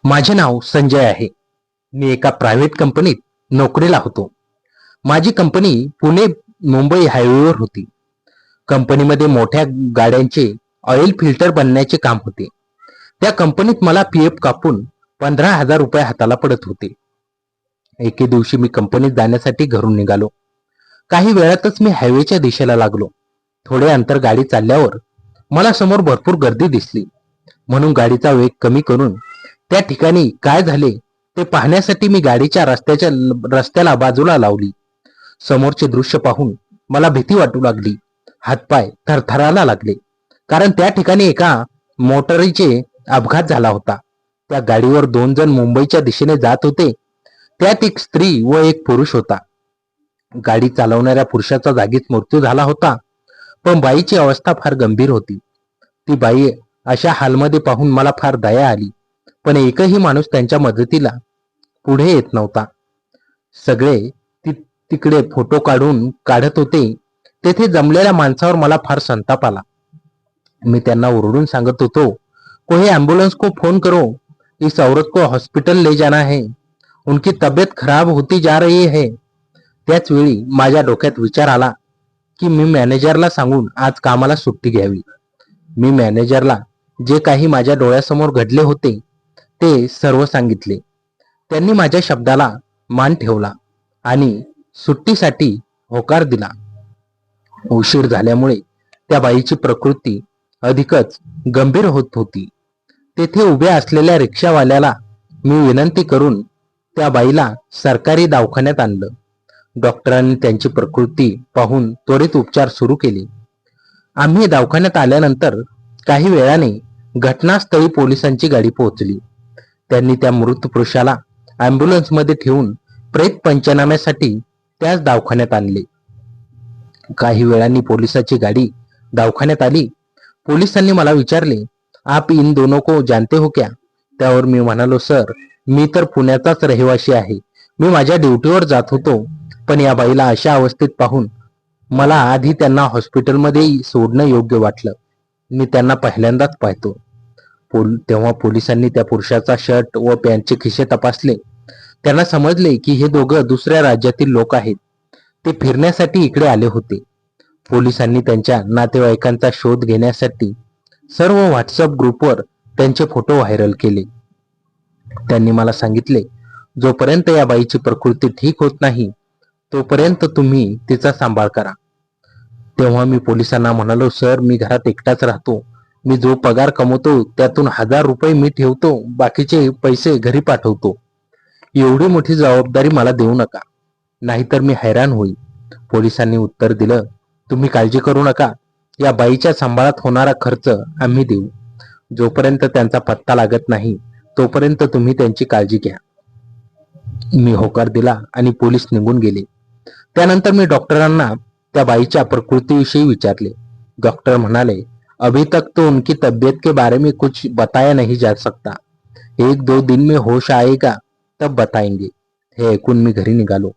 माझे नाव संजय आहे. मी एका प्रायव्हेट कंपनीत नोकरीला होतो. माझी कंपनी पुणे मुंबई हायवेवर होती. कंपनीमध्ये मोठ्या गाड्यांचे ऑइल फिल्टर बनण्याचे काम होते. त्या कंपनीत मला पीएफ कापून 15,000 रुपये हाताला पडत होते. एके दिवशी मी कंपनीत जाण्यासाठी घरून निघालो. काही वेळातच मी हायवेच्या दिशेला लागलो. थोडे अंतर गाडी चालल्यावर मला समोर भरपूर गर्दी दिसली. म्हणून गाडीचा वेग कमी करून त्या ठिकाणी काय झाले ते पाहण्यासाठी मी गाडीच्या रस्त्याला बाजूला लावली. समोरचे दृश्य पाहून मला भीती वाटू लागली. हातपाय थरथरायला लागले, कारण त्या ठिकाणी एका मोटारीचे अपघात झाला होता. त्या गाडीवर 2 जण मुंबईच्या दिशेने जात होते. त्यात एक स्त्री व एक पुरुष होता. गाडी चालवणाऱ्या पुरुषाचा जागीच मृत्यू झाला होता, पण बाईची अवस्था फार गंभीर होती. ती बाई अशा हालमध्ये पाहून मला फार दया आली, पण एकही माणूस त्यांच्या मदतीला पुढे येत नव्हता. सगळे तिकडे फोटो काढत होते. तेथे जमलेल्या माणसावर मला फार संताप आला. मी त्यांना ओरडून सांगत होतो, कोई एम्बुलेंस को फोन करो, इस औरत को हॉस्पिटल ले जाना है, उनकी तबीयत खराब होती जा रही है. त्याच वेळी माझ्या डोक्यात विचार आला की मी मॅनेजरला सांगून आज कामाला सुट्टी घ्यावी. मी मॅनेजरला जे काही माझ्या डोळ्यासमोर घडले होते ते सर्व सांगितले. त्यांनी माझ्या शब्दाला मान ठेवला आणि सुट्टीसाठी होकार दिला. उशीर झाल्यामुळे त्या बाईची प्रकृती अधिकच गंभीर होत होती. तेथे उभ्या असलेल्या रिक्षावाल्याला मी विनंती करून त्या बाईला सरकारी दवाखान्यात आणलं. डॉक्टरांनी त्यांची प्रकृती पाहून त्वरित उपचार सुरू केले. आम्ही दवाखान्यात आल्यानंतर काही वेळाने घटनास्थळी पोलिसांची गाडी पोहोचली. त्यांनी त्या मृत पुरुषाला ॲम्ब्युलन्समध्ये ठेवून प्रेत पंचनाम्यासाठी त्याच दवाखान्यात आणले. काही वेळांनी पोलिसाची गाडी दवाखान्यात आली. पोलिसांनी मला विचारले, आप इन दोनों को जानते हो क्या? त्यावर मी म्हणालो, सर, मी तर पुण्याचाच रहिवासी आहे. मी माझ्या ड्युटीवर जात होतो, पण या बाईला अशा अवस्थेत पाहून मला आधी त्यांना हॉस्पिटलमध्ये सोडणं योग्य वाटलं. मी त्यांना पहिल्यांदाच पाहतो. तेव्हा पोलिसांनी त्या पुरुषाचा शर्ट व पॅन्टचे खिसे तपासले. त्यांना समजले की हे दोघं दुसऱ्या राज्यातील लोक आहेत. ते फिरण्यासाठी इकडे आले होते. पोलिसांनी त्यांच्या नातेवाईकांचा शोध घेण्यासाठी सर्व व्हॉट्सअप ग्रुपवर त्यांचे फोटो व्हायरल केले. त्यांनी मला सांगितले, जोपर्यंत या बाईची प्रकृती ठीक होत नाही तोपर्यंत तुम्ही तिचा सांभाळ करा. तेव्हा मी पोलिसांना म्हणालो, सर, मी घरात एकटाच राहतो. मी जो पगार कमवतो त्यातून 1000 रुपये मी ठेवतो, बाकीचे पैसे घरी पाठवतो. एवढी मोठी जबाबदारी मला देऊ नका, नाहीतर मी हैराण होईल. पोलिसांनी उत्तर दिलं, तुम्ही काळजी करू नका. या बाईच्या सांभाळात होणारा खर्च आम्ही देऊ. जोपर्यंत त्यांचा पत्ता लागत नाही तोपर्यंत तुम्ही त्यांची काळजी घ्या. मी होकार दिला आणि पोलीस निघून गेले. त्यानंतर मी डॉक्टरांना त्या बाईच्या प्रकृतीविषयी विचारले. डॉक्टर म्हणाले, अभी तक तो उनकी तबीयत के बारे में कुछ बताया नहीं जा सकता. 1-2 दिन में होश आएगा तब बताएंगे. हे ऐकून मी घरी निघालो.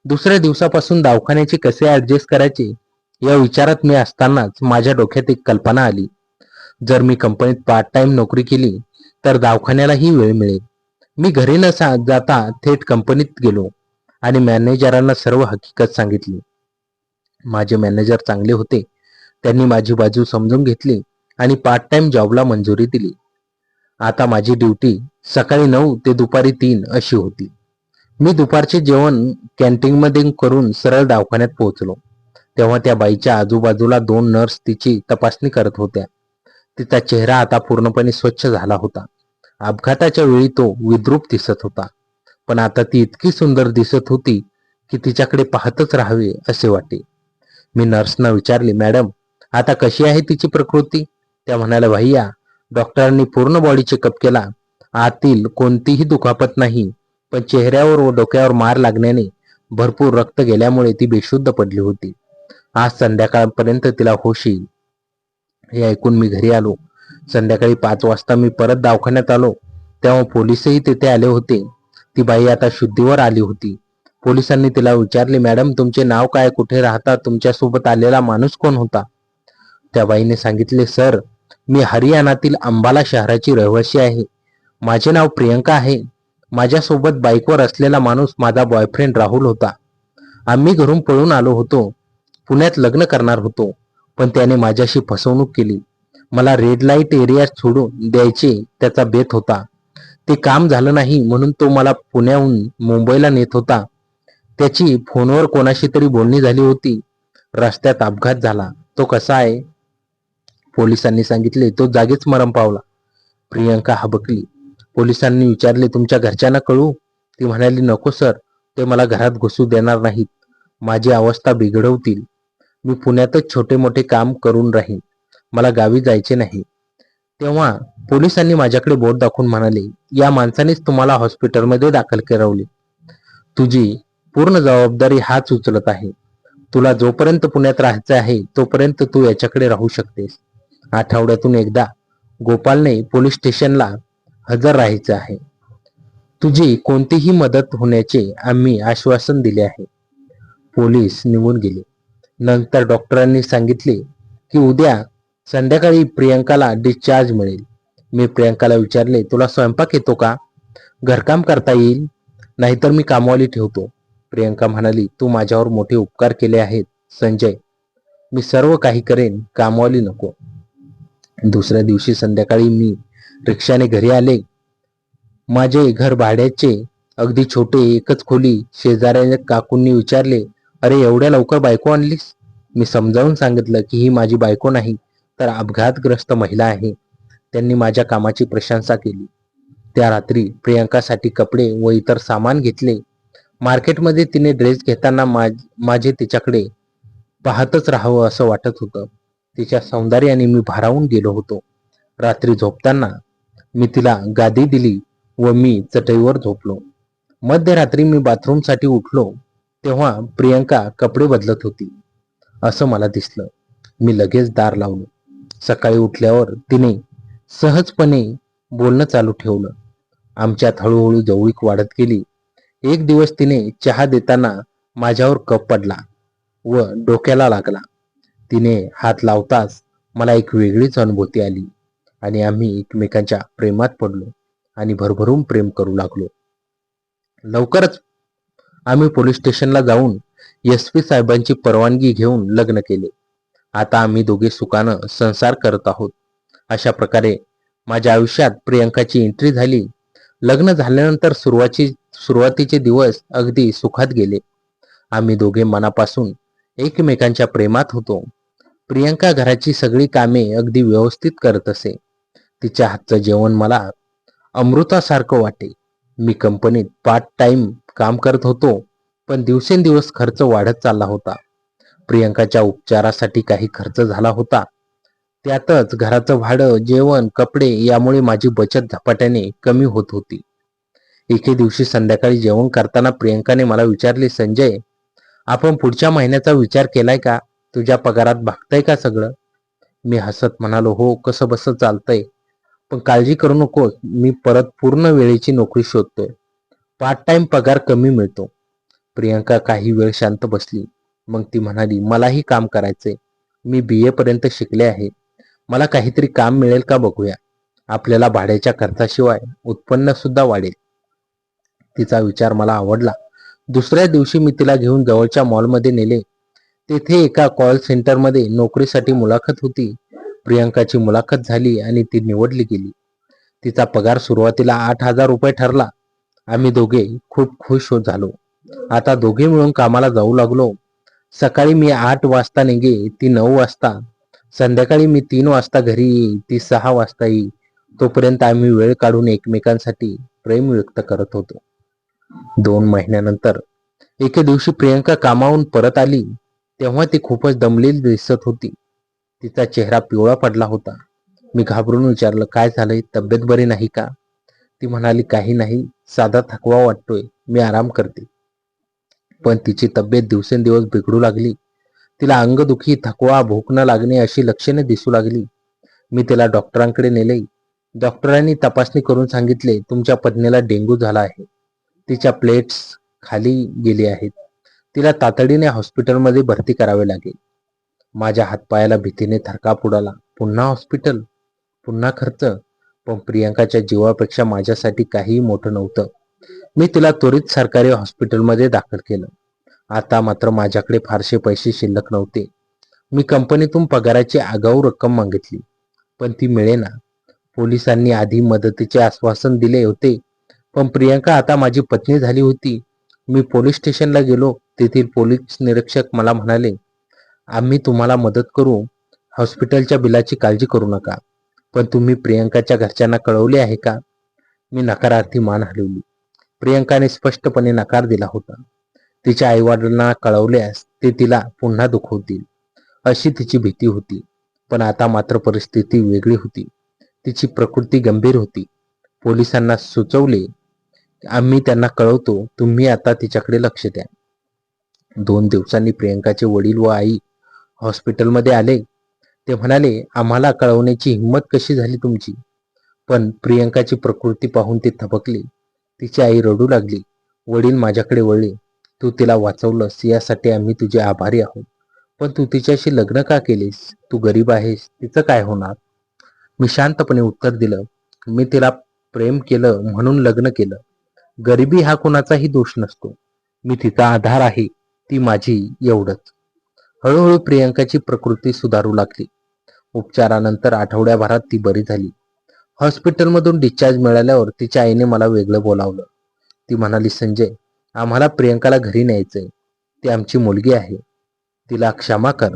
दुसऱ्या दिवसापासून दवाखान्याचे कसे ऍडजस्ट करायचे या विचारात मी असतानाच माझ्या डोक्यात एक कल्पना आली. जर मी कंपनीत पार्ट टाइम नोकरी केली तर दवाखान्यालाही वेळ मिळेल. मी घरी न जाता थेट कंपनीत गेलो आणि मॅनेजरांना सर्व हकीकत सांगितली. माझे मॅनेजर चांगले होते. त्यांनी माझी बाजू समजून घेतली आणि पार्ट टाइम जॉबला मंजुरी दिली. आता माझी ड्युटी सकाळी 9 ते दुपारी 3 अशी होती. मी दुपारचे जेवण कॅन्टीनमध्ये करून सरळ दवाखान्यात पोहोचलो. तेव्हा त्या बाईच्या आजूबाजूला 2 नर्स तिची तपासणी करत होत्या. तिचा चेहरा आता पूर्णपणे स्वच्छ झाला होता. अपघाताच्या वेळी तो विद्रूप दिसत होता, पण आता ती इतकी सुंदर दिसत होती की तिच्याकडे पाहतच राहावे असे वाटे. मी नर्सना विचारले, मॅडम, आता कशी आहे तिची प्रकृती? त्या म्हणाल्या, भैया, डॉक्टरांनी पूर्ण बॉडी चेकअप केला. आतील कोणतीही दुखापत नाही, पण चेहऱ्यावर व डोक्यावर मार लागण्याने भरपूर रक्त गेल्यामुळे ती बेशुद्ध पडली होती. आज संध्याकाळपर्यंत तिला होश येईल. हे ऐकून मी घरी आलो. संध्याकाळी 5 वाजता मी परत दवाखान्यात आलो. तेव्हा पोलीसही तिथे आले होते. ती बाई आता शुद्धीवर आली होती. पोलिसांनी तिला विचारले, मॅडम, तुमचे नाव काय, कुठे राहता, तुमच्यासोबत आलेला माणूस कोण होता? त्या बाईने सांगितले, सर, मी हरियाणातील अंबाला शहराची रहिवासी आहे. माझे नाव प्रियंका आहे. माझ्यासोबत बाईकवर असलेला माणूस माझा बॉयफ्रेंड राहुल होता. आम्ही घरून पळून आलो होतो. पुण्यात लग्न करणार होतो, पण त्याने माझ्याशी फसवणूक केली. मला रेड लाईट एरियात सोडून द्यायचे त्याचा बेत होता. ते काम झालं नाही म्हणून तो मला पुण्याहून मुंबईला नेत होता. त्याची फोनवर कोणाशी तरी बोलणी झाली होती. रस्त्यात अपघात झाला. तो कसा आहे? पोलिसांनी सांगितले, तो जागीच मरण पावला. प्रियंका हबकली. पोलिसांनी विचारले, तुमच्या घरच्यांना कळू? ती म्हणाली, नको सर, ते मला घरात घुसू देणार नाहीत. माझी अवस्था बिघडवतील. मी पुण्यातच छोटे मोठे काम करून राहीन. मला गावी जायचे नाही. तेव्हा पोलिसांनी माझ्याकडे बोट दाखवून म्हणाले, या माणसानेच तुम्हाला हॉस्पिटलमध्ये दाखल करवले. तुझी पूर्ण जबाबदारी हाच उचलत आहे. तुला जोपर्यंत पुण्यात राहायचं आहे तोपर्यंत तू याच्याकडे राहू शकतेस. आठवड्यातून एकदा गोपालने पोलीस स्टेशनला हजर राहायचे आहे. तुझी कोणतीही मदत होण्याचे आम्ही आश्वासन दिले आहे. पोलीस निघून गेले. नंतर डॉक्टरांनी सांगितले की उद्या संध्याकाळी प्रियंकाला डिस्चार्ज मिळेल. मी प्रियंकाला विचारले, तुला स्वयंपाक येतो का? घरकाम करता येईल? नाहीतर मी कामवाली ठेवतो. प्रियंका म्हणाली, तू माझ्यावर मोठे उपकार केले आहेत संजय. मी सर्व काही करेन, कामवाली नको. दुसऱ्या दिवशी संध्याकाळी मी रिक्षाने घरी आले. माझे घर भाड्याचे, अगदी छोटे, एकच खोली. शेजाऱ्या काकूंनी विचारले, अरे एवढ्या लवकर बायको आणलीस? मी समजावून सांगितलं की ही माझी बायको नाही, तर अपघातग्रस्त महिला आहे. त्यांनी माझ्या कामाची प्रशंसा केली. त्या रात्री प्रियंकासाठी कपडे व इतर सामान घेतले. मार्केटमध्ये तिने ड्रेस घेताना माझे तिच्याकडे पाहतच राहावं असं वाटत होतं. तिच्या सौंदर्याने मी भारावून गेलो होतो. रात्री झोपताना मी तिला गादी दिली व मी चटईवर झोपलो. मध्यरात्री मी बाथरूमसाठी उठलो तेव्हा प्रियंका कपडे बदलत होती असं मला दिसलं. मी लगेच दार लावलं. सकाळी उठल्यावर तिने सहजपणे बोलणं चालू ठेवलं. आमच्यात हळूहळू जवळीक वाढत गेली. एक दिवस तिने चहा देताना माझ्यावर कप पडला व डोक्याला लागला. तिने हात लावताच मला एक वेगळीच अनुभूती आली आणि आम्ही एकमेकांच्या प्रेमात पडलो आणि भरभरून प्रेम करू लागलो. लवकरच आम्ही पोलीस स्टेशनला जाऊन SP साहेबांची परवानगी घेऊन लग्न केले. आता आम्ही दोघे सुखानं संसार करत आहोत. अशा प्रकारे माझ्या आयुष्यात प्रियंकाची एंट्री झाली. लग्न झाल्यानंतर सुरुवातीचे दिवस अगदी सुखात गेले. आम्ही दोघे मनापासून एकमेकांच्या प्रेमात होतो. प्रियंका घराची सगळी कामे अगदी व्यवस्थित करत असे. तिच्या हातचं जेवण मला अमृतासारखं वाटे. मी कंपनीत पार्ट टाइम काम करत होतो, पण दिवसेंदिवस खर्च वाढत चालला होता. प्रियंकाच्या उपचारासाठी काही खर्च झाला होता. त्यातच घराचं भाडं, जेवण, कपडे यामुळे माझी बचत झपाट्याने कमी होत होती. एके दिवशी संध्याकाळी जेवण करताना प्रियंकाने मला विचारले, संजय, आपण पुढच्या महिन्याचा विचार केलाय का? तुझ्या पगारात भागतंय का सगळं? मी हसत म्हणालो, हो, कसं बसं चालतंय, पण काळजी करू नकोस, मी परत पूर्ण वेळेची नोकरी शोधतोय. पार्ट टाइम पगार कमी मिळतो. प्रियंका काही वेळ शांत बसली. मग ती म्हणाली, मलाही काम करायचंय. मी BA पर्यंत शिकले आहे. मला काहीतरी काम मिळेल का बघूया. आपल्याला भाड्याच्या खर्चाशिवाय उत्पन्न सुद्धा वाढेल. तिचा विचार मला आवडला. दुसऱ्या दिवशी मी तिला घेऊन जवळच्या मॉलमध्ये नेले. तेथे एका कॉल सेंटरमध्ये नोकरीसाठी मुलाखत होती. प्रियंकाची मुलाखत झाली आणि ती निवडली गेली. तिचा पगार सुरुवातीला 8,000 रुपये ठरला. आम्ही दोघे खूप खुश झालो. आता दोघे मिळून कामाला जाऊ लागलो. सकाळी मी 8 वाजता निघे, ती 9 वाजता. संध्याकाळी मी 3 वाजता घरी येई, ती 6 वाजता येई. तोपर्यंत आम्ही वेळ काढून एकमेकांसाठी प्रेम व्यक्त करत होतो. 2 महिन्यानंतर एके दिवशी प्रियंका कामावून परत आली. तेव्हा ती खूपच दमलेली दिसत होती. तिचा चेहरा पिवळा पडला होता. मी घाबरून विचारलं, काय झालंय? तब्येत बरी नाही का? ती म्हणाली, काही नाही, साधा थकवा वाटतोय, मी आराम करते. पण तिची तब्येत दिवसेंदिवस बिघडू लागली. तिला अंगदुखी, थकवा, भूक न लागणे अशी लक्षणे दिसू लागली. मी तिला डॉक्टरांकडे नेले. डॉक्टरांनी तपासणी करून सांगितले, तुमच्या पत्नीला डेंग्यू झाला आहे. तिच्या प्लेट्स खाली गेली आहेत. तिला तातडीने हॉस्पिटलमध्ये भरती करावे लागेल. माझ्या हातपायाला भीतीने थरकाप उडाला. पुन्हा हॉस्पिटल, पुन्हा खर्च. पण प्रियंकाच्या जीवापेक्षा माझ्यासाठी काहीही मोठं नव्हतं. मी तिला त्वरित सरकारी हॉस्पिटलमध्ये दाखल केलं. आता मात्र माझ्याकडे फारसे पैसे शिल्लक नव्हते. मी कंपनीतून पगाराची आगाऊ रक्कम मागितली, पण ती मिळेना. पोलिसांनी आधी मदतीचे आश्वासन दिले होते, पण प्रियंका आता माझी पत्नी झाली होती. मी पोलीस स्टेशनला गेलो. तेथील पोलीस निरीक्षक मला म्हणाले, आम्ही तुम्हाला मदत करू, हॉस्पिटलच्या बिलाची काळजी करू नका. पण तुम्ही प्रियंकाच्या घरच्यांना कळवले आहे का? मी नकारार्थी मान हलवली. प्रियंकाने स्पष्टपणे नकार दिला होता. तिच्या आईवडिलांना कळवल्यास ते तिला पुन्हा दुखवतील अशी तिची भीती होती. पण आता मात्र परिस्थिती वेगळी होती. तिची प्रकृती गंभीर होती. पोलिसांना सुचवले, आम्ही त्यांना कळवतो, तुम्ही आता तिच्याकडे लक्ष द्या. 2 दिवसांनी प्रियंकाचे वडील व आई हॉस्पिटलमध्ये आले. ते म्हणाले, आम्हाला कळवण्याची हिंमत कशी झाली तुमची? पण प्रियंकाची प्रकृती पाहून ते थबकले. तिची आई रडू लागली. वडील माझ्याकडे वळले. तू तिला वाचवलंस यासाठी आम्ही तुझे आभारी आहोत. पण तू तिच्याशी लग्न का केलेस? तू गरीब आहेस, तिचं काय होणार? मी शांतपणे उत्तर दिलं, मी तिला प्रेम केलं म्हणून लग्न केलं. गरिबी हा कोणाचाही दोष नसतो. मी तिचा आधार आहे, ती माझी, एवढंच. हळूहळू प्रियंकाची प्रकृती सुधारू लागली. उपचारानंतर आठवड्याभरात ती बरी झाली. हॉस्पिटलमधून डिस्चार्ज मिळाल्यावर तिच्या आईने मला वेगळं बोलावलं. ती म्हणाली, संजय, आम्हाला प्रियंकाला घरी न्यायचंय. ती आमची मुलगी आहे. तिला क्षमा कर.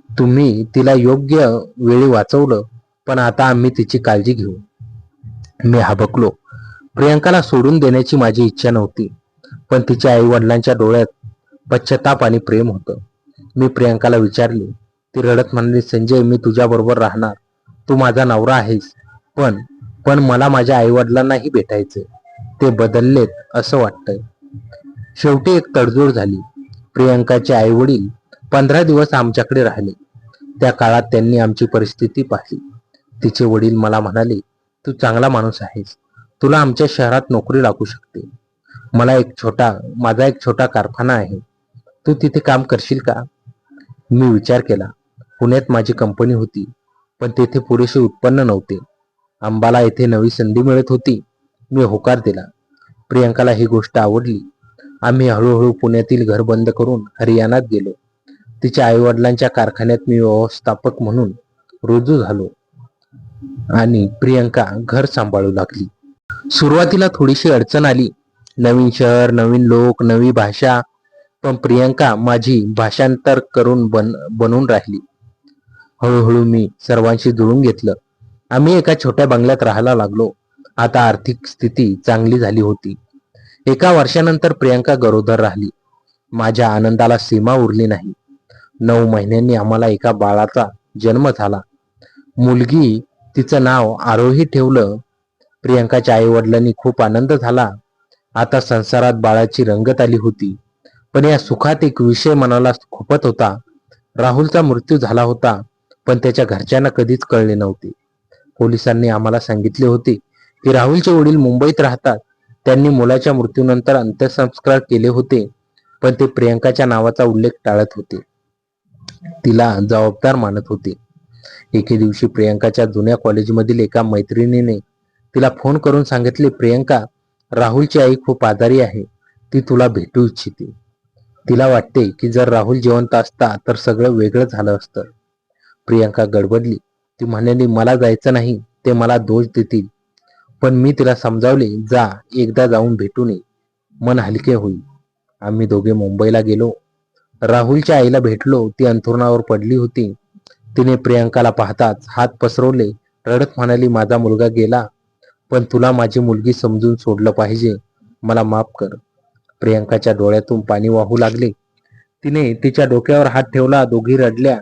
तुम्ही तिला योग्य वेळी वाचवलं, पण आता आम्ही तिची काळजी घेऊ. मी हबकलो. प्रियंकाला सोडून देण्याची माझी इच्छा नव्हती, पण तिच्या आई वडिलांच्या डोळ्यात पश्चाताप आणि प्रेम होतं. मी प्रियंकाला विचारले. ती रडत म्हणाली, संजय, मी तुझ्या बरोबर राहणार. तू माझा नवरा आहेस. पण पण मला माझ्या आई वडिलांनाही भेटायचंय. ते बदललेत असं वाटतंय. शेवटी एक तडजोड झाली. प्रियंकाचे आई वडील 15 दिवस आमच्याकडे राहिले. त्या काळात त्यांनी आमची परिस्थिती पाहिली. तिचे वडील मला म्हणाले, तू चांगला माणूस आहेस. तुला आमच्या शहरात नोकरी लागू शकते. माझा एक छोटा कारखाना आहे. तू तिथे काम करशील का? मी विचार केला. पुण्यात माझी कंपनी होती, पण तेथे पुरेसे उत्पन्न नव्हते. अंबाला येथे नवी संधी मिळत होती. मी होकार दिला. प्रियंकाला ही गोष्ट आवडली. आम्ही हळूहळू पुण्यातील घर बंद करून हरियाणात गेलो. तिच्या आईवडिलांच्या कारखान्यात मी व्यवस्थापक म्हणून रुजू झालो आणि प्रियंका घर सांभाळू लागली. सुरुवातीला थोडीशी अडचण आली. नवीन शहर, नवीन लोक, नवी भाषा. पण प्रियंका माझी भाषांतर करून बनून राहिली. हळूहळू मी सर्वांशी जुळून घेतलं. आम्ही एका छोट्या बंगल्यात राहायला लागलो. आता आर्थिक स्थिती चांगली झाली होती. एका वर्षानंतर प्रियंका गरोदर राहिली. माझ्या आनंदाला सीमा उरली नाही. 9 महिन्यांनी आम्हाला एका बाळाचा जन्म झाला. मुलगी, तिचं नाव आरोही ठेवलं. प्रियंकाच्या आई वडिलांनी खूप आनंद झाला. आता संसारात बाळाची रंगत आली होती. पण या सुखात एक विषय मनाला खुपत होता. राहुलचा मृत्यू झाला होता, पण त्याच्या घरच्यांना कधीच कळले नव्हते. पोलिसांनी आम्हाला सांगितले होते की राहुलचे वडील मुंबईत राहतात. त्यांनी मुलाच्या मृत्यूनंतर अंत्यसंस्कार केले होते, पण ते प्रियंकाच्या नावाचा उल्लेख टाळत होते. तिला जबाबदार मानत होते. एके दिवशी प्रियंकाच्या जुन्या कॉलेजमधील एका मैत्रिणीने तिला फोन करून सांगितले, प्रियंका, राहुलची आई खूप आजारी आहे. ती तुला भेटू इच्छिते. तिला वाटते की जर राहुल जिवंत असता तर सगळं वेगळं झालं असतं. प्रियंका गडबडली. ती म्हणाली, मला जायचं नाही, ते मला दोष देतील. पण मी तिला समजावले, जा, एकदा जाऊन भेटून ये, मन हलके होईल. आम्ही दोघे मुंबईला गेलो. राहुलच्या आईला भेटलो. ती अंथरुणावर पडली होती. तिने प्रियंकाला पाहताच हात पसरवले. रडत म्हणाली, माझा मुलगा गेला, पण तुला माझी मुलगी समजून सोडलं पाहिजे. मला माफ कर. प्रियंकाच्या डोळ्यातून पाणी वाहू लागले. तिने तिच्या डोक्यावर हात ठेवला. दोघी रडल्या.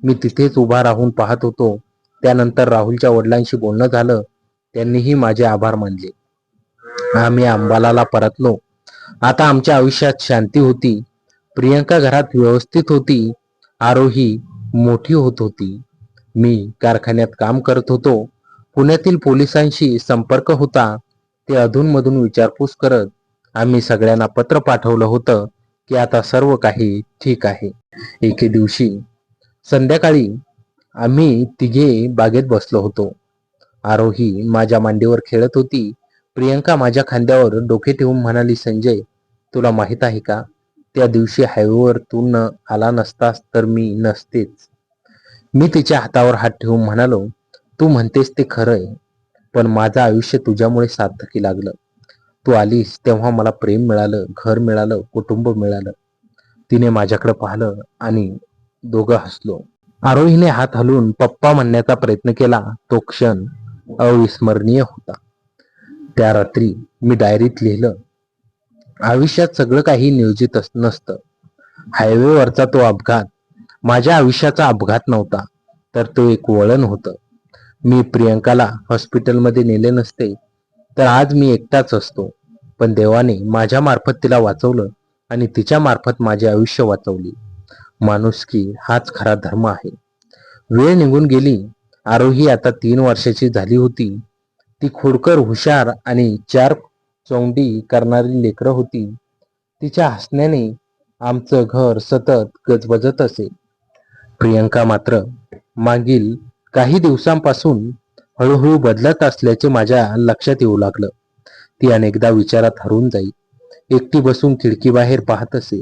मी तिथेच उभा राहून पाहत होतो. त्यानंतर राहुलच्या वडिलांशी बोलणं झालं. त्यांनीही माझे आभार मानले. आम्ही अंबालाला परतलो. आता आमच्या आयुष्यात शांती होती. प्रियंका घरात व्यवस्थित होती. आरोही मोठी होत होती. मी कारखान्यात काम करत होतो. पुण्यातील पोलिसांशी संपर्क होता. ते अधूनमधून विचारपूस करत. आम्ही सगळ्यांना पत्र पाठवलं होतं की आता सर्व काही ठीक आहे. एके दिवशी संध्याकाळी आम्ही तिघे बागेत बसलो होतो. आरोही माझ्या मांडीवर खेळत होती. प्रियंका माझ्या खांद्यावर डोके ठेवून म्हणाली, संजय, तुला माहित आहे का, त्या दिवशी हायवेवर तू न आला नसतास तर मी नसतेच. मी तिच्या हातावर हात ठेवून म्हणालो, तू म्हणतेस ते खरंय, पण माझं आयुष्य तुझ्यामुळे सार्थकी लागलं. तू आलीस तेव्हा मला प्रेम मिळालं, घर मिळालं, कुटुंब मिळालं. तिने माझ्याकडे पाहिलं आणि दोघं हसलो. आरोहीने हात हलवून पप्पा म्हणण्याचा प्रयत्न केला. तो क्षण अविस्मरणीय होता. त्या रात्री मी डायरीत लिहिलं, आयुष्यात सगळं काही नियोजित नसतं. हायवेवरचा तो अपघात माझ्या आयुष्याचा अपघात नव्हता, तर तो एक वळण होतं. मी प्रियंकाला हॉस्पिटलमध्ये नेले नसते तर आज मी एकटाच असतो. पण देवाने माझ्या मार्फत तिला वाचवलं आणि तिच्या मार्फत माझे आयुष्य वाचवले. माणुसकी हाच खरा धर्म आहे. वेळ निघून गेली. आरोही आता 3 वर्षाची झाली होती. ती खोडकर, हुशार आणि 4 चौंडी करणारी लेकरं होती. तिच्या हसण्याने आमचं घर सतत गजबजत असे. प्रियंका मात्र मागील काही दिवसांपासून हळूहळू बदलत असल्याचे माझ्या लक्षात येऊ लागलं. ती अनेकदा विचारात हरवून जाई. एकटी बसून खिडकीबाहेर पाहत असे.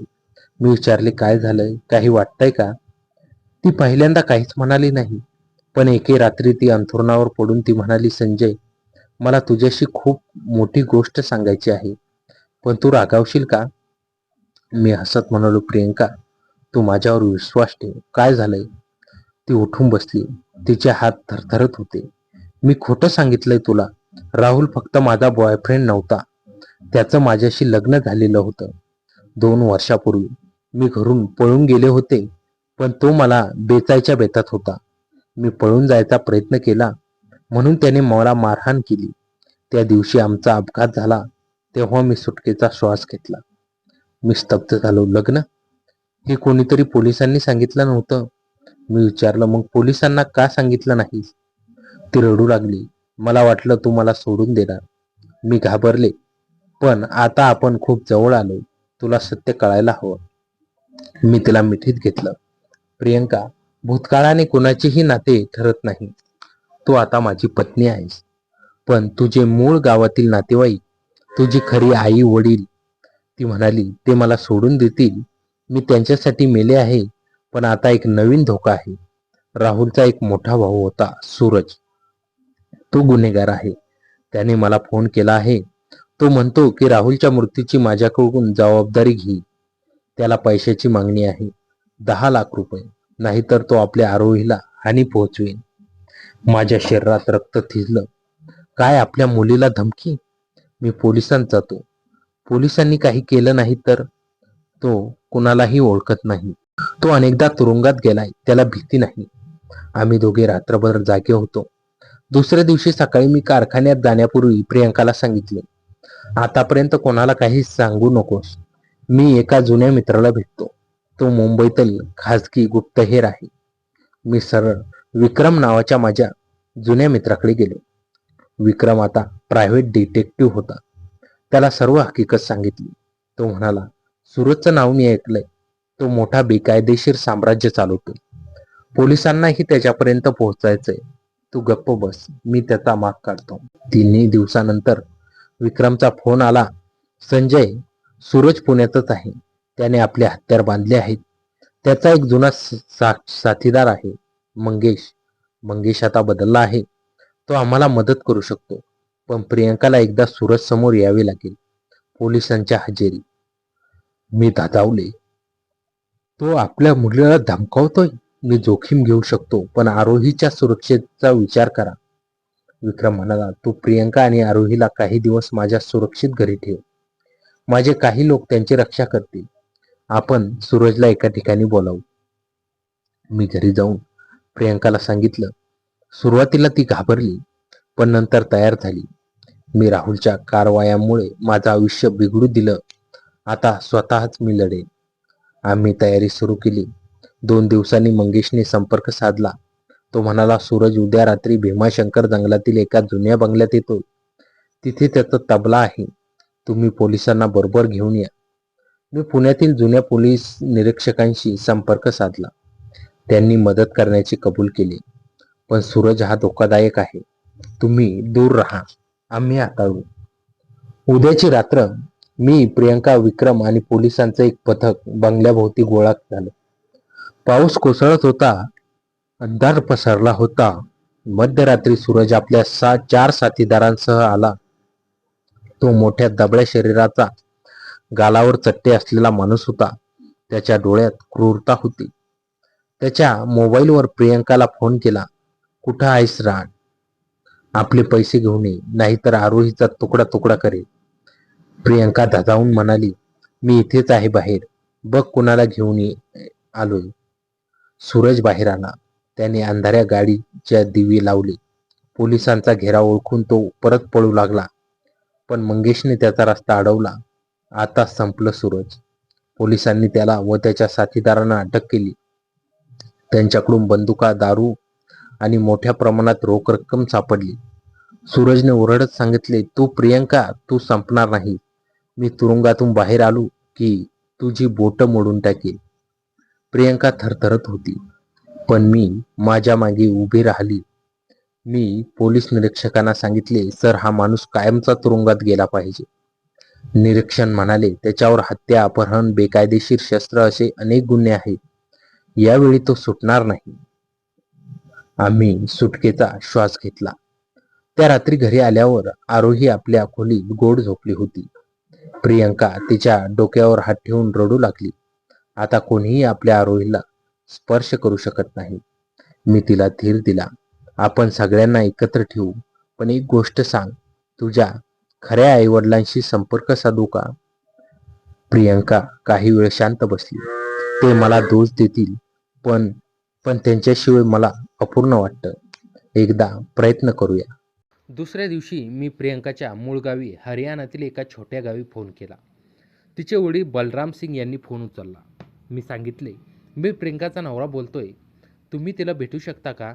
मी विचारले, काय झालंय, काही वाटतंय का? ती पहिल्यांदा काहीच म्हणाली नाही, पण एके रात्री ती अंथरुणावर पडून ती म्हणाली, संजय, मला तुझ्याशी खूप मोठी गोष्ट सांगायची आहे, पण तू रागावशील का? मी हसत म्हणालो, प्रियंका, तू माझ्यावर विश्वास ठेव. काय झालंय? ती उठून बसली. तिचे हात थरथरत होते. मी खोटं सांगितलंय तुला. राहुल फक्त माझा बॉयफ्रेंड नव्हता, त्याचं माझ्याशी लग्न झालेलं होतं. 2 वर्षापूर्वी मी घरून पळून गेले होते, पण तो मला बेचायच्या बेतात होता. मी पळून जायचा प्रयत्न केला म्हणून त्याने मला मारहाण केली. त्या दिवशी आमचा अपघात झाला तेव्हा मी सुटकेचा श्वास घेतला. मी स्तब्ध झालो. लग्न? हे कोणीतरी पोलिसांनी सांगितलं नव्हतं? मी विचारलं, मग पोलिसांना का सांगितलं नाहीस? ती रडू लागली. मला वाटलं तू मला सोडून देणार. मी घाबरले, पण आता आपण खूप जवळ आलो. तुला सत्य कळायला हवं. मी तिला मिठीत घेतलं. प्रियंका, भूतकाळाने कोणाचेही नाते ठरत नाही. तू आता माझी पत्नी आहेस, पण तुझे मूळ गावातील नातेवाईक, तुझी खरी आई वडील, ती म्हणाली, ते मला सोडून देतील. मी त्यांच्यासाठी मेले आहे, पण आता एक नवीन धोका आहे. राहुलचा एक मोठा भाऊ होता, सूरज. तो गुन्हेगार आहे. त्याने मला फोन केला आहे. तो म्हणतो की राहुलच्या मृत्यूची माझ्याकडून जबाबदारी घेईल. त्याला पैशाची मागणी आहे, 10 लाख रुपये, नाहीतर तो आपल्या आरोहीला हानी पोहोचवेल. माझ्या शरीरात रक्त थिजलं. काय, आपल्या मुलीला धमकी? मी पोलिसांत जातो. पोलिसांनी काही केलं नाही तर? तो कुणालाही ओळखत नाही. तो अनेकदा तुरुंगात गेलाय, त्याला भीती नाही. आम्ही दोघे रात्रभर जागे होतो. दुसऱ्या दिवशी सकाळी मी कारखान्यात जाण्यापूर्वी प्रियंकाला सांगितले, आतापर्यंत कोणाला काही सांगू नकोस. मी एका जुन्या मित्राला भेटतो. तो मुंबईतील खाजगी गुप्तहेर आहे. मी सरळ विक्रम नावाच्या माझ्या जुन्या मित्राकडे गेलो. विक्रम आता प्रायव्हेट डिटेक्टिव्ह होता. त्याला सर्व हकीकत सांगितली. तो म्हणाला, सूरजचं नाव मी ऐकलंय. तो मोठा बेकायदेशीर साम्राज्य चालवतो. पोलिसांनाही त्याच्यापर्यंत पोहोचायचंय. तू गप्प बस, मी त्याचा माग काढतो. 3 दिवसानंतर विक्रमचा फोन आला. संजय, सूरज पुण्यातच आहे. त्याने आपले हत्यार बांधले आहेत. त्याचा एक जुना साथीदार आहे, मंगेश. मंगेश आता बदलला आहे. तो आम्हाला मदत करू शकतो. पण प्रियंकाला एकदा सूरज समोर यावे लागेल, पोलिसांच्या हजेरी. मी धादावले. तो आपल्या मुलीला धमकावतोय. मी जोखीम घेऊ शकतो, पण आरोहीच्या सुरक्षेचा विचार करा. विक्रम म्हणाला, तू प्रियंका आणि आरोहीला काही दिवस माझ्या सुरक्षित घरी ठेव. माझे काही लोक त्यांची रक्षा करतील. आपण सूरजला एका ठिकाणी बोलावू. मी घरी जाऊन प्रियंकाला सांगितलं. सुरुवातीला ती घाबरली, पण नंतर तयार झाली. मी राहुलच्या कारवायामुळे माझं आयुष्य बिघडू दिलं. आता स्वतःच मी लढेन. आम्ही तयारी सुरू केली. 2 दिवसांनी मंगेशने संपर्क साधला. तो म्हणाला, सूरज उद्या रात्री भीमाशंकर जंगलातील एका जुन्या बंगल्यात येतो. तिथे त्याचा तबला आहे. तुम्ही पोलिसांना बरोबर घेऊन या. मी पुण्यातील जुन्या पोलीस निरीक्षकांशी संपर्क साधला. त्यांनी मदत करण्याचे कबूल केले. पण सूरज हा धोकादायक आहे. तुम्ही दूर राहा, आम्ही हाताळू. उद्याची रात्र मी, प्रियंका, विक्रम आणि पोलिसांचं एक पथक बंगल्याभोवती गोळा झालं. पाऊस कोसळत होता. अंधार पसरला होता. मध्यरात्री सूरज आपल्या 4 साथीदारांसह आला. तो मोठ्या दबळ्या शरीराचा, गालावर चट्टे असलेला माणूस होता. त्याच्या डोळ्यात क्रूरता होती. त्याच्या मोबाईलवर प्रियंकाला फोन केला. कुठं आहेस राण? आपले पैसे घेऊन ये, नाहीतर आरोहीचा तुकडा तुकडा करेल. प्रियंका धादावून म्हणाली, मी इथेच आहे बाहेर. बघ कुणाला घेऊन आलोय. सूरज बाहेर आला. त्याने अंधाऱ्या गाडीच्या दिवे लावले. पोलिसांचा घेराव ओळखून तो परत पळू लागला. पण मंगेशने त्याचा रस्ता अडवला. आता संपलं सूरज. पोलिसांनी त्याला व त्याच्या साथीदारांना अटक केली. त्यांच्याकडून बंदुका, दारू आणि मोठ्या प्रमाणात रोख रक्कम सापडली. सूरजने ओरडत सांगितले, तू प्रियंका, तू संपणार नाही. मी तुरुंगातून बाहेर आलो की तुझी बोटं मोडून टाकेल. प्रियंका थरथरत होती. पण मी माझ्या मागे उभी राहिली. मी पोलीस निरीक्षकांना सांगितले, सर, हा माणूस कायमचा तुरुंगात गेला पाहिजे. निरीक्षण म्हणाले, त्याच्यावर हत्या, अपहरण, बेकायदेशीर शस्त्र असे अनेक गुन्हे आहेत. यावेळी तो सुटणार नाही. आम्ही सुटकेचा श्वास घेतला. त्या रात्री घरी आल्यावर आरोही आपल्या खोलीत गोड झोपली होती. प्रियंका तिच्या डोक्यावर हात ठेवून रडू लागली. आता कोणीही आपल्या आरोहीला स्पर्श करू शकत नाही. मी तिला धीर दिला. आपण सगळ्यांना एकत्र ठेवू. पण एक गोष्ट सांग, तुझ्या खऱ्या आईवडिलांशी संपर्क साधू का? प्रियंका काही वेळ शांत बसली. ते मला दोष देतील, पण पण त्यांच्याशिवाय मला अपूर्ण वाटतं. एकदा प्रयत्न करूया. दुसऱ्या दिवशी मी प्रियंकाच्या मूळ गावी हरियाणातील एका छोट्या गावी फोन केला. तिचे वडील बलराम सिंग यांनी फोन उचलला. मी सांगितले, मी प्रियंकाचा नवरा बोलतोय. तुम्ही तिला भेटू शकता का?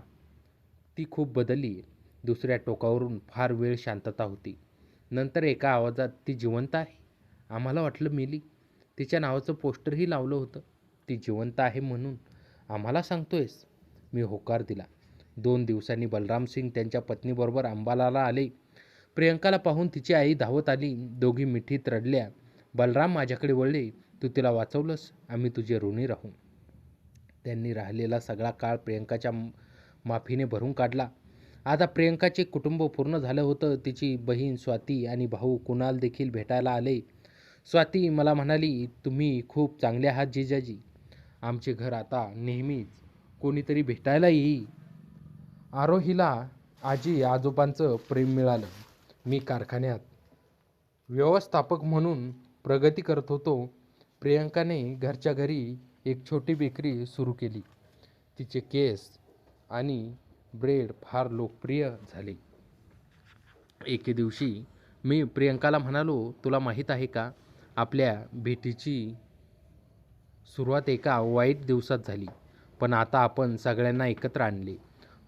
ती खूप बदलली. दुसऱ्या टोकावरून फार वेळ शांतता होती. नंतर एका आवाजात, ती जिवंत आहे. आम्हाला वाटलं मेली. तिच्या नावाचं पोस्टरही लावलं होतं. ती जिवंत आहे म्हणून आम्हाला सांगतोयस? मी होकार दिला. 2 दिवसांनी बलराम सिंग त्यांच्या पत्नीबरोबर अंबालाला आले. प्रियंकाला पाहून तिची आई धावत आली. दोघी मिठीत रडल्या. बलराम माझ्याकडे वळले, तू तिला वाचवलंस, आम्ही तुझे ऋणी राहू. त्यांनी राहिलेला सगळा काळ प्रियंकाच्या माफीने भरून काढला. आता प्रियंकाचे कुटुंब पूर्ण झालं होतं. तिची बहीण स्वाती आणि भाऊ कुणाल देखील भेटायला आले. स्वाती मला म्हणाली, तुम्ही खूप चांगले आहात जिजाजी. आमचे घर आता नेहमीच कोणीतरी भेटायला येईल. आरोहीला आजी आजोबांचं प्रेम मिळालं. मी कारखान्यात व्यवस्थापक म्हणून प्रगती करत होतो. प्रियंकाने घरच्या घरी एक छोटी बेकरी सुरू केली. तिचे केस आणि ब्रेड फार लोकप्रिय झाले. एके दिवशी मी प्रियंकाला म्हणालो, तुला माहीत आहे का, आपल्या भेटीची सुरुवात एका वाईट दिवसात झाली, पण आता आपण सगळ्यांना एकत्र आणले.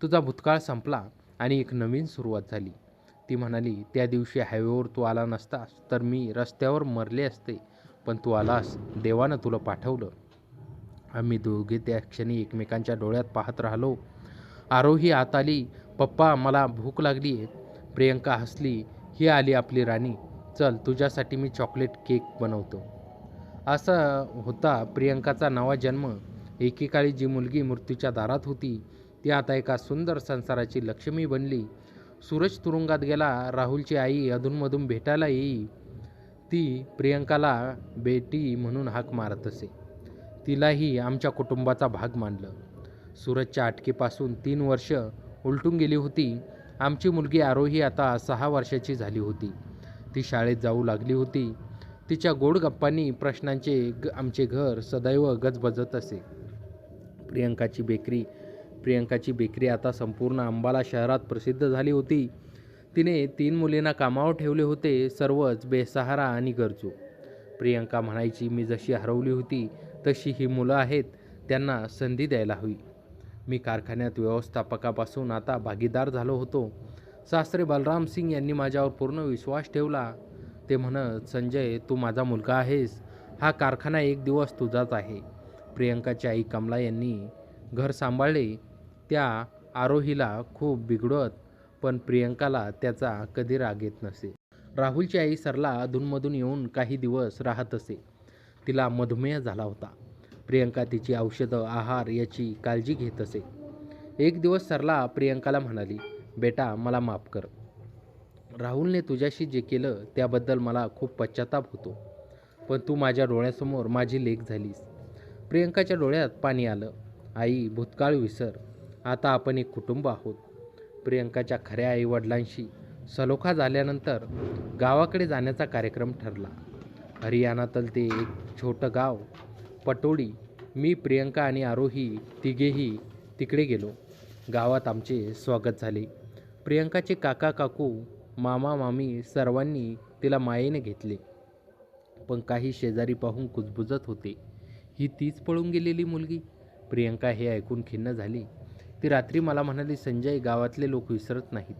तुझा भूतकाळ संपला आणि एक नवीन सुरुवात झाली. ती म्हणाली, त्या दिवशी हायवेवर तू आला नसतास तर मी रस्त्यावर मरले असते, पण तू आलास, देवानं तुला पाठवलं. आम्ही दोघे त्या क्षणी एकमेकांच्या डोळ्यात पाहत राहिलो. आरोही आत आली. पप्पा, मला भूक लागली आहे. प्रियंका हसली. ही आली आपली राणी. चल, तुझ्यासाठी मी चॉकलेट केक बनवतो. असा होता प्रियंकाचा नवा जन्म. एकेकाळी जी मुलगी मृत्यूच्या दारात होती, ती आता एका सुंदर संसाराची लक्ष्मी बनली. सूरज तुरुंगात गेला. राहुलची आई अधूनमधून भेटायला येई. ती प्रियंकाला बेटी म्हणून हाक मारत असे. तिलाही आमच्या कुटुंबाचा भाग मानलं. सूरजच्या अटकेपासून 3 वर्ष उलटून गेली होती. आमची मुलगी आरोही आता 6 वर्षाची झाली होती. ती शाळेत जाऊ लागली होती. तिच्या गोड गप्पांनी प्रश्नांचे आमचे घर सदैव गजबजत असे. प्रियंकाची बेकरी आता संपूर्ण अंबाला शहरात प्रसिद्ध झाली होती. तिने 3 मुलींना कामावर ठेवले होते, सर्वच बेसहारा आणि गरजू. प्रियंका म्हणायची, मी जशी हरवली होती तशी ही मुलं आहेत, त्यांना संधी द्यायला हवी. मी कारखान्यात व्यवस्थापकापासून आता भागीदार झालो होतो. सासरे बलराम सिंग यांनी माझ्यावर पूर्ण विश्वास ठेवला. ते म्हणत, संजय, तू माझा मुलगा आहेस. हा कारखाना एक दिवस तुझाच आहे. प्रियंकाची आई कमला यांनी घर सांभाळले. त्या आरोहीला खूप बिघडवत पण प्रियंकाला त्याचा कधी राग येत नसे. राहुलची आई सरला अधूनमधून येऊन काही दिवस राहत असे. तिला मधुमेह झाला होता. प्रियंका तिची औषधं, आहार याची काळजी घेत असे. एक दिवस सरला प्रियंकाला म्हणाली, बेटा मला माफ कर. राहुलने तुझ्याशी जे केलं त्याबद्दल मला खूप पश्चाताप होतो. पण तू माझ्या डोळ्यासमोर माझी लेक झालीस. प्रियंकाच्या डोळ्यात पाणी आलं. आई, भूतकाळ विसर. आता आपण एक कुटुंब आहोत. प्रियंकाच्या खऱ्या आईवडिलांशी सलोखा झाल्यानंतर गावाकडे जाण्याचा कार्यक्रम ठरला. हरियाणातील ते एक छोटं गाव पटोडी. मी, प्रियंका आणि आरोही तिघेही तिकडे गेलो. गावात आमचे स्वागत झाले. प्रियंकाचे काका काकू, मामा मामी सर्वांनी तिला मायेने घेतले. पण काही शेजारी पाहून कुजबुजत होते, ही तीच पळून गेलेली मुलगी. प्रियंका हे ऐकून खिन्न झाली. ती रात्री मला म्हणाली, संजय, गावातले लोक विसरत नाहीत.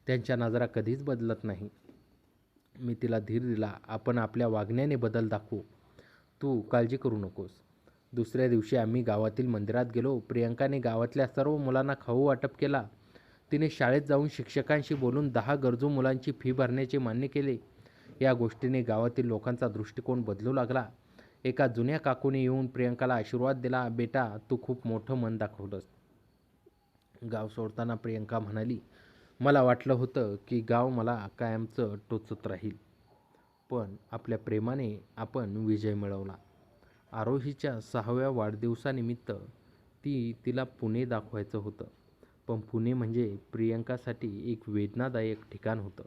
त्यांच्या नजरा कधीच बदलत नाही. मी तिला धीर दिला. आपण आपल्या वागण्याने बदल दाखवू. तू काळजी करू नकोस. दुसऱ्या दिवशी आम्ही गावातील मंदिरात गेलो. प्रियंकाने गावातल्या सर्व मुलांना खाऊ वाटप केला. तिने शाळेत जाऊन शिक्षकांशी बोलून 10 गरजू मुलांची फी भरण्याचे मान्य केले. या गोष्टीने गावातील लोकांचा दृष्टिकोन बदलू लागला. एका जुन्या काकूने येऊन प्रियंकाला आशीर्वाद दिला, बेटा तू खूप मोठं मन दाखवलंस. गाव सोडताना प्रियंका म्हणाली, मला वाटलं होतं की गाव मला कायमचं टोचत राहील. पण आपल्या प्रेमाने आपण विजय मिळवला. आरोहीच्या 6व्या वाढदिवसानिमित्त तिला पुणे दाखवायचं होतं. पण पुणे म्हणजे प्रियंकासाठी एक वेदनादायक ठिकाण होतं.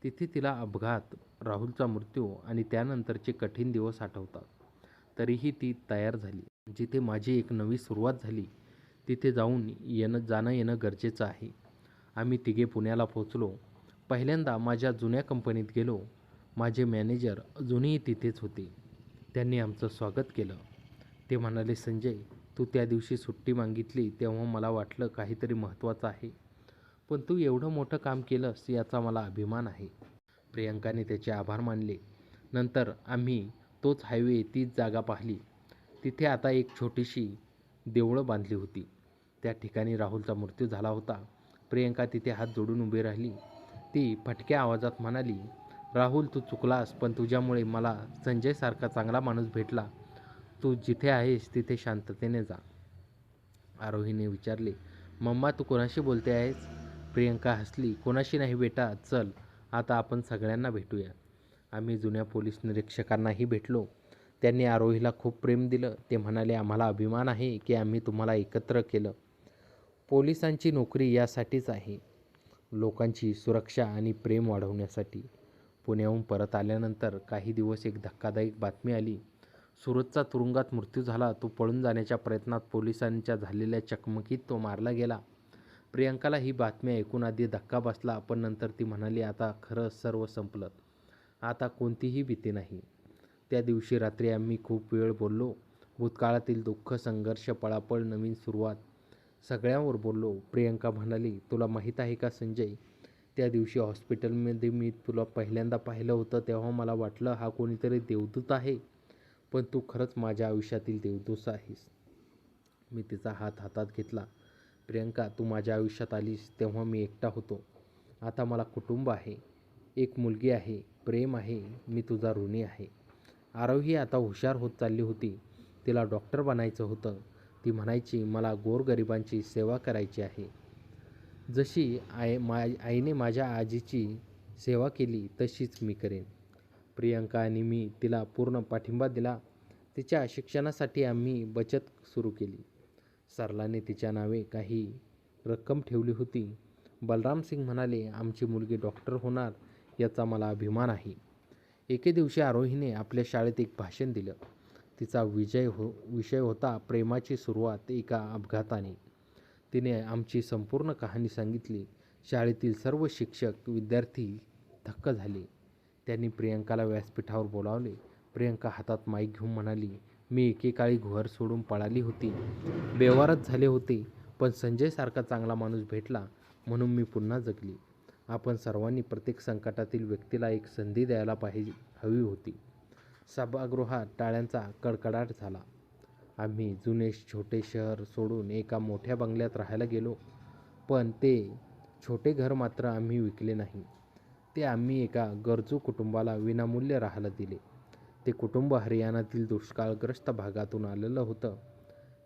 तिथे तिला अपघात, राहुलचा मृत्यू आणि त्यानंतरचे कठीण दिवस आठवतात. तरीही ती तयार झाली. जिथे माझी एक नवी सुरुवात झाली तिथे जाणं येणं गरजेचं आहे. आम्ही तिघे पुण्याला पोचलो. पहिल्यांदा माझ्या जुन्या कंपनीत गेलो. माझे मॅनेजर अजूनही तिथेच होते. त्यांनी आमचं स्वागत केलं. ते म्हणाले, संजय, तू त्या दिवशी सुट्टी मागितली तेव्हा मला वाटलं काहीतरी महत्त्वाचं आहे. पण तू एवढं मोठं काम केलंस याचा मला अभिमान आहे. प्रियंकाने त्याचे आभार मानले. नंतर आम्ही तोच हायवे, तीच जागा पाहिली. तिथे आता एक छोटीशी देवळं बांधली होती. त्या ठिकाणी राहुलचा मृत्यू झाला होता. प्रियंका तिथे हात जोडून उभी राहिली. ती फटक्या आवाजात म्हणाली, राहुल, तू चुकलास, पण तुझ्यामुळे मला संजयसारखा चांगला माणूस भेटला. तू जिथे आहेस तिथे शांततेने जा. आरोहीने विचारले, मम्मा तू कोणाशी बोलते आहेस? प्रियंका हसली, कोणाशी नाही बेटा, चल आता आपण सगळ्यांना भेटूया. आम्ही जुन्या पोलीस निरीक्षकांनाही भेटलो. त्यांनी आरोहीला खूप प्रेम दिलं. ते म्हणाले, आम्हाला अभिमान आहे की आम्ही तुम्हाला एकत्र केलं. पोलिसांची नोकरी यासाठीच आहे, लोकांची सुरक्षा आणि प्रेम वाढवण्यासाठी. पुण्याहून परत आल्यानंतर काही दिवस एक धक्कादायक बातमी आली. सुरतचा तुरुंगात मृत्यू झाला. तो पळून जाण्याच्या प्रयत्नात पोलिसांच्या झालेल्या चकमकीत तो मारला गेला. प्रियंकाला ही बातमी ऐकून आधी धक्का बसला, पण नंतर ती म्हणाली, आता खरं सर्व संपलं. आता कोणतीही भीती नाही. त्या दिवशी रात्री आम्ही खूप वेळ बोललो. भूतकाळातील दुःख, संघर्ष, पळापळ, नवीन सुरुवात सगळ्यावर बोललो. प्रियंका म्हणाली, तुला माहीत आहे का संजय, त्या दिवशी हॉस्पिटलमध्ये मी तुला पहिल्यांदा पाहिलं होतं तेव्हा मला वाटलं हा कोणीतरी देवदूत आहे. पण तू खरंच माझ्या आयुष्यातील देवदूत आहेस. मी तिचा हात हातात घेतला. प्रियंका, तू माझ्या आयुष्यात आलीस तेव्हा मी एकटा होतो. आता मला कुटुंब आहे, एक मुलगी आहे, प्रेम आहे. मी तुझा ऋणी आहे. आरोही आता हुशार होत चालली होती. तिला डॉक्टर बनायचं होतं. ती म्हणायची, मला गोरगरिबांची सेवा करायची आहे. जशी आईने माझ्या आजीची सेवा केली तशीच मी करेन. प्रियंका आणि मी तिला पूर्ण पाठिंबा दिला. तिच्या शिक्षणासाठी आम्ही बचत सुरू केली. सरलाने तिच्या नावे काही रक्कम ठेवली होती. बलराम सिंग म्हणाले, आमची मुलगी डॉक्टर होणार याचा मला अभिमान आहे. एके दिवशी आरोहीने आपल्या शाळेत एक भाषण दिलं. तिचा विषय होता प्रेमाची सुरुवात एका अपघाताने. तिने आमची संपूर्ण कहाणी सांगितली. शाळेतील सर्व शिक्षक, विद्यार्थी थक्क झाले. त्यांनी प्रियंकाला व्यासपीठावर बोलावले. प्रियंका हातात माईक घेऊन म्हणाली, मी एकेकाळी घर सोडून पळाली होती, बेवारस झाले होते, पण संजयसारखा चांगला माणूस भेटला म्हणून मी पुन्हा जगली. आपण सर्वांनी प्रत्येक संकटातील व्यक्तीला एक संधी द्यायला हवी होती. सभागृहात टाळ्यांचा कडकडाट झाला. आम्ही जुने छोटे शहर सोडून एका मोठ्या बंगल्यात राहायला गेलो. पण ते छोटे घर मात्र आम्ही विकले नाही. ते आम्ही एका गरजू कुटुंबाला विनामूल्य राहायला दिले. ते कुटुंब हरियाणातील दुष्काळग्रस्त भागातून आलेलं होतं.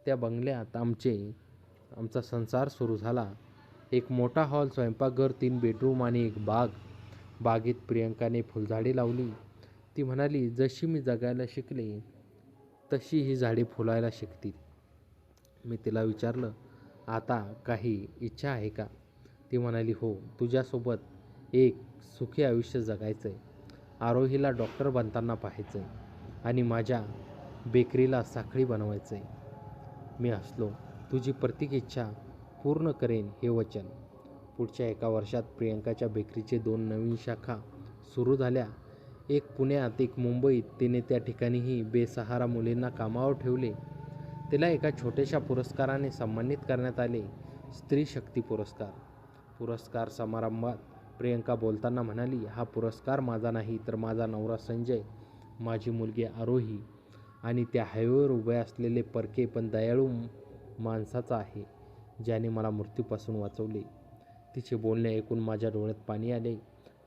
त्या बंगल्यात आमचा संसार सुरू झाला. एक मोठा हॉल, स्वयंपाकघर, 3 बेडरूम आणि एक बाग. बागेत प्रियंकाने फुलझाडे लावली. ती म्हणाली, जशी मी जगायला शिकले तशी ही झाडे फुलायला शिकतील. मी तिला विचारलं, आता काही इच्छा आहे का? ती म्हणाली, हो, तुझ्यासोबत एक सुखी आयुष्य जगायचं आहे. आरोहीला डॉक्टर बनताना पाहायचं आहे आणि माझ्या बेकरीला साखळी बनवायचं आहे. मी हसलो. तुझी प्रत्येक इच्छा पूर्ण करेन हे वचन. पुढच्या 1 वर्षात प्रियंकाच्या बेकरीचे 2 नवीन शाखा सुरू झाल्या. एक पुण्यात, एक मुंबईत. तिने त्या ठिकाणीही बेसहारा मुलींना कामावर ठेवले. तिला एका छोट्याशा पुरस्काराने सन्मानित करण्यात आले, स्त्री शक्ती पुरस्कार. पुरस्कार समारंभात प्रियंका बोलताना म्हणाली, हा पुरस्कार माझा नाही, तर माझा नवरा संजय, माझी मुलगी आरोही आणि त्या हायवेवर उभे असलेले परके पण दयाळू माणसाचा आहे, ज्याने मला मृत्यूपासून वाचवले. तिचे बोलणे ऐकून माझ्या डोळ्यात पाणी आले.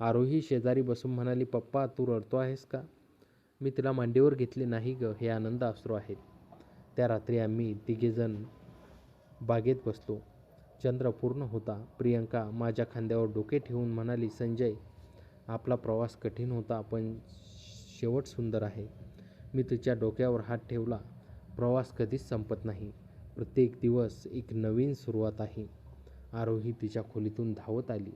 आरोही शेजारी बसून म्हणाली, पप्पा, तू रडतो आहेस का? मी तिला मांडीवर घेतले. नाही ग, हे आनंद अश्रू आहेत. त्या रात्री आम्ही तिघेजण बागेत बसलो. चंद्र पूर्ण होता. प्रियंका माझ्या खांद्यावर डोके ठेवून म्हणाली, संजय, आपला प्रवास कठीण होता, पण शेवट सुंदर आहे. मी तिच्या डोक्यावर हात ठेवला. प्रवास कधीच संपत नाही. प्रत्येक दिवस एक नवीन सुरुवात आहे. आरोही तिच्या खोलीतून धावत आली.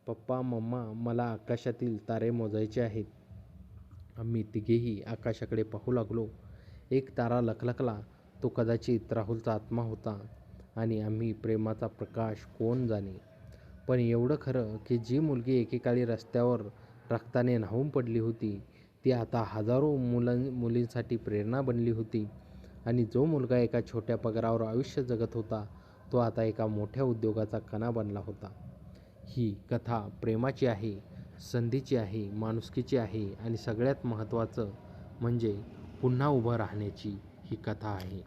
पप्पा, मम्मा, मला आकाशातील तारे मोजायचे आहेत. आम्ही तिघेही आकाशाकडे पाहू लागलो. एक तारा लखलखला. तो कदाचित राहुलचा आत्मा होता आणि आम्ही प्रेमाचा प्रकाश कोण जाणे. पण एवढं खरं की जी मुलगी एकेकाळी रस्त्यावर रक्ताने न्हाऊन पडली होती, ती आता हजारो मुलींसाठी प्रेरणा बनली होती. आणि जो मुलगा एका छोट्या पगारावर आयुष्य जगत होता, तो आता एका मोठ्या उद्योगाचा कणा बनला होता. ही कथा प्रेमाची आहे, संधीची आहे, माणुसकीची आहे आणि सगळ्यात महत्त्वाचं म्हणजे पुन्हा उभं राहण्याची ही कथा आहे.